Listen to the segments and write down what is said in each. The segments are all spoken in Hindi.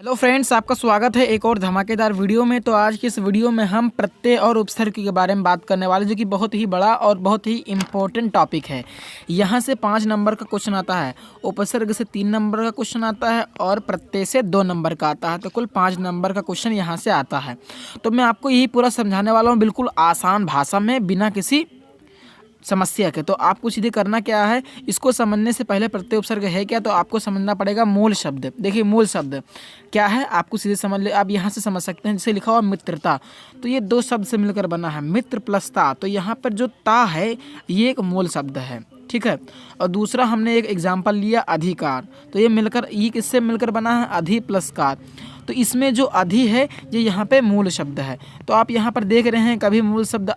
हेलो फ्रेंड्स, आपका स्वागत है एक और धमाकेदार वीडियो में। तो आज की इस वीडियो में हम प्रत्यय और उपसर्ग के बारे में बात करने वाले, जो कि बहुत ही बड़ा और बहुत ही इम्पोर्टेंट टॉपिक है। यहाँ से 5 नंबर का क्वेश्चन आता है, उपसर्ग से 3 नंबर का क्वेश्चन आता है और प्रत्यय से 2 नंबर का आता है। तो कुल 5 नंबर का क्वेश्चन यहाँ से आता है। तो मैं आपको यही पूरा समझाने वाला हूँ, बिल्कुल आसान भाषा में, बिना किसी समस्या के। तो आपको सीधे करना क्या है, इसको समझने से पहले प्रत्यय उपसर्ग है क्या, तो आपको समझना पड़ेगा मूल शब्द। देखिए मूल शब्द क्या है, आपको सीधे समझ ले। आप यहाँ से समझ सकते हैं, जैसे लिखा हुआ मित्रता, तो ये 2 शब्द से मिलकर बना है, मित्र प्लस ता। तो यहाँ पर जो ता है ये एक मूल शब्द है, ठीक है। और दूसरा हमने एक एग्जाम्पल लिया अधिकार, तो ये मिलकर, ये किससे मिलकर बना है, अधि प्लस कार। तो इसमें जो अधि है ये यहाँ पे मूल शब्द है। तो आप यहाँ पर देख रहे हैं, कभी मूल शब्द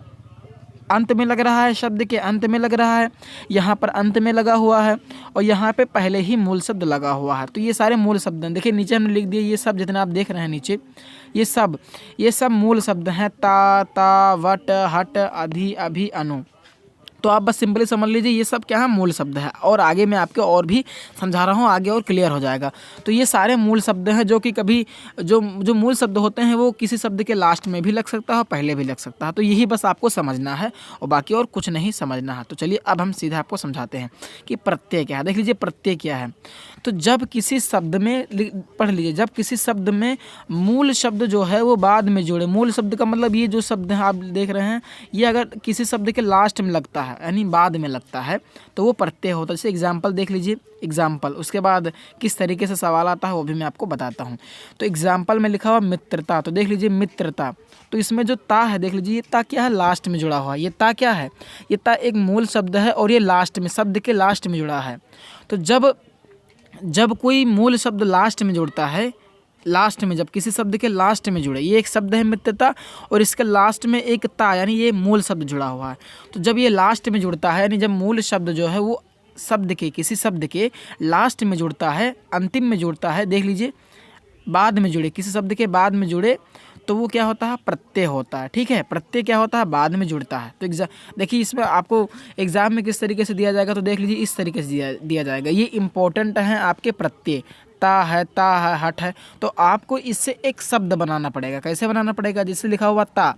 अंत में लग रहा है, शब्द के अंत में लग रहा है, यहाँ पर अंत में लगा हुआ है, और यहाँ पे पहले ही मूल शब्द लगा हुआ है। तो ये सारे मूल शब्द हैं। देखिए नीचे हमने लिख दिए, ये सब जितना आप देख रहे हैं नीचे, ये सब मूल शब्द हैं। ता, वट, हट, अधि, अभि, अनु। तो आप बस सिंपली समझ लीजिए ये सब क्या है, मूल शब्द है। और आगे मैं आपको और भी समझा रहा हूँ, आगे और क्लियर हो जाएगा। तो ये सारे मूल शब्द हैं, जो कि कभी जो मूल शब्द होते हैं वो किसी शब्द के लास्ट में भी लग सकता है, पहले भी लग सकता है। तो यही बस आपको समझना है और बाकी और कुछ नहीं समझना है। तो चलिए अब हम सीधा आपको समझाते हैं कि प्रत्यय क्या है। देख लीजिए प्रत्यय क्या है। तो जब किसी शब्द में, पढ़ लीजिए, जब किसी शब्द में मूल शब्द जो है वो बाद में जुड़े। मूल शब्द का मतलब ये जो शब्द है आप देख रहे हैं, ये अगर किसी शब्द के लास्ट में लगता है, यानी बाद में लगता है, तो वो प्रत्यय होता है। जैसे एग्जाम्पल देख लीजिए, एग्जाम्पल, उसके बाद किस तरीके से सवाल आता है वो भी मैं आपको बताता हूँ। तो एग्जाम्पल में लिखा हुआ मित्रता, तो देख लीजिए मित्रता, तो इसमें जो ता है, देख लीजिए ये ता क्या है, लास्ट में जुड़ा हुआ है। ये ता क्या है, ये ता एक मूल शब्द है और ये लास्ट में, शब्द के लास्ट में जुड़ा है। तो जब कोई मूल शब्द लास्ट में जुड़ता है, लास्ट में, जब किसी शब्द के लास्ट में जुड़े, ये एक शब्द है मित्रता और इसके लास्ट में एक ता, यानी ये मूल शब्द जुड़ा हुआ है। तो जब ये लास्ट में जुड़ता है, यानी जब मूल शब्द जो है वो शब्द के, किसी शब्द के लास्ट में जुड़ता है, अंतिम में जुड़ता है, देख लीजिए बाद में जुड़े, किसी शब्द के बाद में जुड़े, तो वो क्या होता है, प्रत्यय होता है। ठीक है, प्रत्यय क्या होता है, बाद में जुड़ता है। तो देखिए इसमें आपको एग्जाम में किस तरीके से दिया जाएगा, तो देख लीजिए इस तरीके से दिया जाएगा। ये इंपॉर्टेंट है आपके प्रत्यय, ता है, हट है। तो आपको इससे एक शब्द बनाना पड़ेगा। कैसे बनाना पड़ेगा, जिससे लिखा हुआ ता,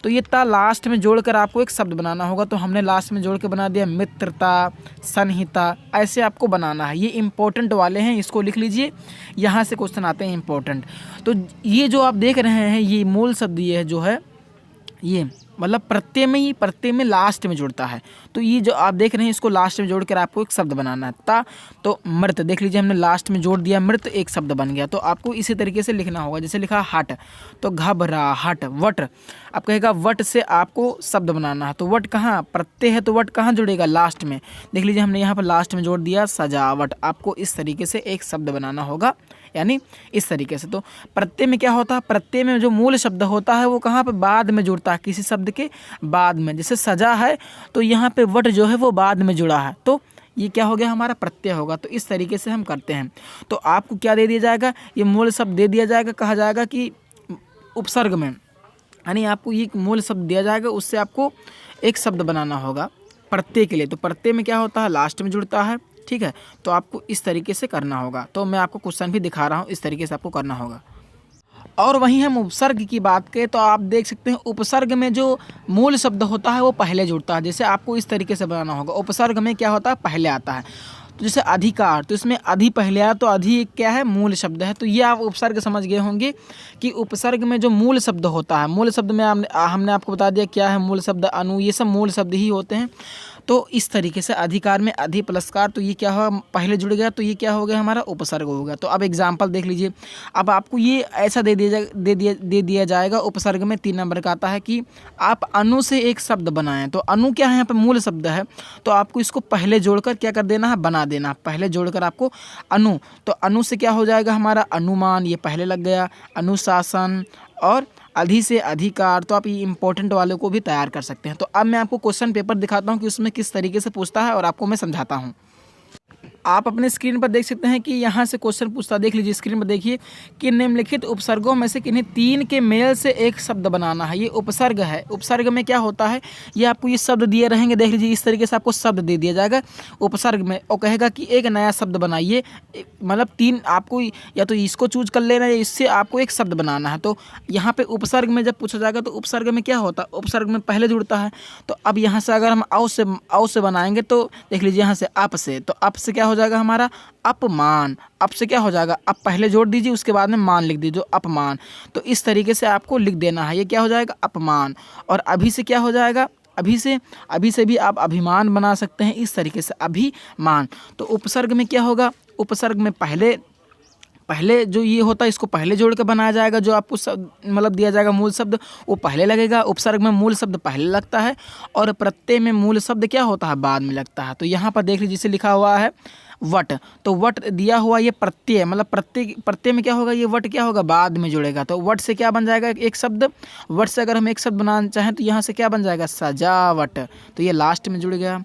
तो ये ता लास्ट में जोड़कर आपको एक शब्द बनाना होगा। तो हमने लास्ट में जोड़ के बना दिया मित्रता, संहिता, ऐसे आपको बनाना है। ये इंपॉर्टेंट वाले हैं, इसको लिख लीजिए, यहाँ से क्वेश्चन आते हैं इंपॉर्टेंट। तो ये जो आप देख रहे हैं, ये मूल शब्द ये है, जो है ये मतलब प्रत्यय में लास्ट में जुड़ता है। तो ये जो आप देख रहे हैं, इसको लास्ट में जोड़कर आपको एक शब्द बनाना है। ता, तो मृत, देख लीजिए हमने लास्ट में जोड़ दिया, मृत एक शब्द बन गया। तो आपको इसी तरीके से लिखना होगा। जैसे लिखा हट, तो घबराहट, वट, आप कहेगा वट से आपको शब्द बनाना है। तो वट कहाँ, प्रत्यय है तो वट कहाँ जुड़ेगा, लास्ट में। देख लीजिए हमने यहाँ पर लास्ट में जोड़ दिया सजावट। आपको इस तरीके से एक शब्द बनाना होगा, यानी इस तरीके से। तो प्रत्यय में क्या होता है, प्रत्यय में जो मूल शब्द होता है वो कहाँ पे, बाद में जुड़ता है, किसी शब्द के बाद में। जैसे सजा है, तो यहाँ पे वट जो है वो बाद में जुड़ा है, तो ये क्या हो गया, हमारा प्रत्यय होगा। तो इस तरीके से हम करते हैं। तो आपको क्या दे दिया जाएगा, ये मूल शब्द दे दिया जाएगा, कहा जाएगा कि उपसर्ग में, यानी आपको ये मूल शब्द दिया जाएगा, उससे आपको एक शब्द बनाना होगा प्रत्यय के लिए। तो प्रत्यय में क्या होता है, लास्ट में जुड़ता है। ठीक है, तो आपको इस तरीके से करना होगा। तो मैं आपको क्वेश्चन भी दिखा रहा हूँ, इस तरीके से आपको करना होगा। और वहीं हम उपसर्ग की बात करें, तो आप देख सकते हैं उपसर्ग में जो मूल शब्द होता है वो पहले जुड़ता है। जैसे आपको इस तरीके से बनाना होगा। उपसर्ग में क्या होता है, पहले आता है। तो जैसे अधिकार, तो इसमें अधि पहले आया, तो अधि क्या है, मूल शब्द है। तो ये आप उपसर्ग समझ गए होंगे कि उपसर्ग में जो मूल शब्द होता है, मूल शब्द में हमने आपको बता दिया क्या है मूल शब्द, अनु, ये सब मूल शब्द ही होते हैं। तो इस तरीके से अधिकार में अधि प्लसकार, तो ये क्या हुआ, पहले जुड़ गया, तो ये क्या हो गया, हमारा उपसर्ग हो गया। तो अब एग्जाम्पल देख लीजिए। अब आपको ये ऐसा दे दिया जाएगा, उपसर्ग में 3 नंबर का आता है कि आप अनु से एक शब्द बनाएं। तो अनु क्या है, यहाँ पर मूल शब्द है, तो आपको इसको पहले जोड़कर क्या कर देना है, बना देना। पहले जोड़कर आपको अनु, तो अनु से क्या हो जाएगा, हमारा अनुमान, ये पहले लग गया, अनुशासन, और अधि से अधिकार। तो आप ये इंपॉर्टेंट वाले को भी तैयार कर सकते हैं। तो अब मैं आपको क्वेश्चन पेपर दिखाता हूँ कि उसमें किस तरीके से पूछता है और आपको मैं समझाता हूँ। आप अपने स्क्रीन पर देख सकते हैं कि यहाँ से क्वेश्चन पूछता, देख लीजिए स्क्रीन पर देखिए कि निम्नलिखित उपसर्गों में से किन्हीं तीन के मेल से एक शब्द बनाना है। ये उपसर्ग है। उपसर्ग में क्या होता है, ये आपको ये शब्द दिए रहेंगे, देख लीजिए इस तरीके से आपको शब्द दे दिया जाएगा उपसर्ग में और कहेगा कि एक नया शब्द बनाइए। मतलब तीन आपको या तो इसको चूज कर लेना है या इससे आपको एक शब्द बनाना है। तो यहाँ पे उपसर्ग में जब पूछा जाएगा तो उपसर्ग में क्या होता है, उपसर्ग में पहले जुड़ता है। तो अब यहाँ से अगर हम औ से बनाएंगे तो देख लीजिए यहाँ से अप से, तो अप से क्या हो जाएगा हमारा अपमान। अप से क्या हो जाएगा, अब पहले जोड़ दीजिए उसके बाद में मान लिख दीजिए, अपमान। तो इस तरीके से आपको लिख देना है, ये क्या हो जाएगा अपमान। और अभी से क्या हो जाएगा, अभी से भी आप अभिमान बना सकते हैं इस तरीके से, अभिमान। तो उपसर्ग में क्या होगा, उपसर्ग में पहले जो ये होता है इसको पहले जोड़ के बनाया जाएगा, जो आपको मतलब दिया जाएगा मूल शब्द वो पहले लगेगा। उपसर्ग में मूल शब्द पहले लगता है और प्रत्यय में मूल शब्द क्या होता है, बाद में लगता है। तो यहाँ पर देख लीजिए जिसे लिखा हुआ है वट, तो वट दिया हुआ ये प्रत्यय, मतलब प्रत्यय में क्या होगा, ये वट क्या होगा, बाद में जुड़ेगा। तो वट से क्या बन जाएगा एक शब्द, वट से अगर हम एक शब्द बनाना चाहें तो यहाँ से क्या बन जाएगा, सजावट। तो ये लास्ट में जुड़ गया।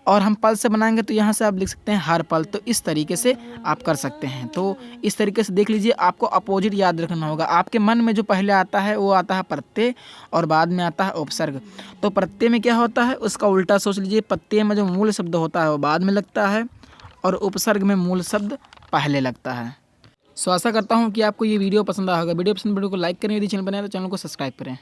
और हम पल से बनाएंगे तो यहाँ से आप लिख सकते हैं हर पल। तो इस तरीके से आप कर सकते हैं। तो इस तरीके से देख लीजिए, आपको अपोजिट याद रखना होगा। आपके मन में जो पहले आता है वो आता है प्रत्यय और बाद में आता है उपसर्ग। तो प्रत्यय में क्या होता है उसका उल्टा सोच लीजिए, प्रत्यय में जो मूल शब्द होता है वो बाद में लगता है और उपसर्ग में मूल शब्द पहले लगता है। सो आशा करता हूँ कि आपको ये वीडियो पसंद आया होगा। वीडियो पसंद, वीडियो को लाइक करें, यदि चैनल बनाए तो चैनल को सब्सक्राइब करें।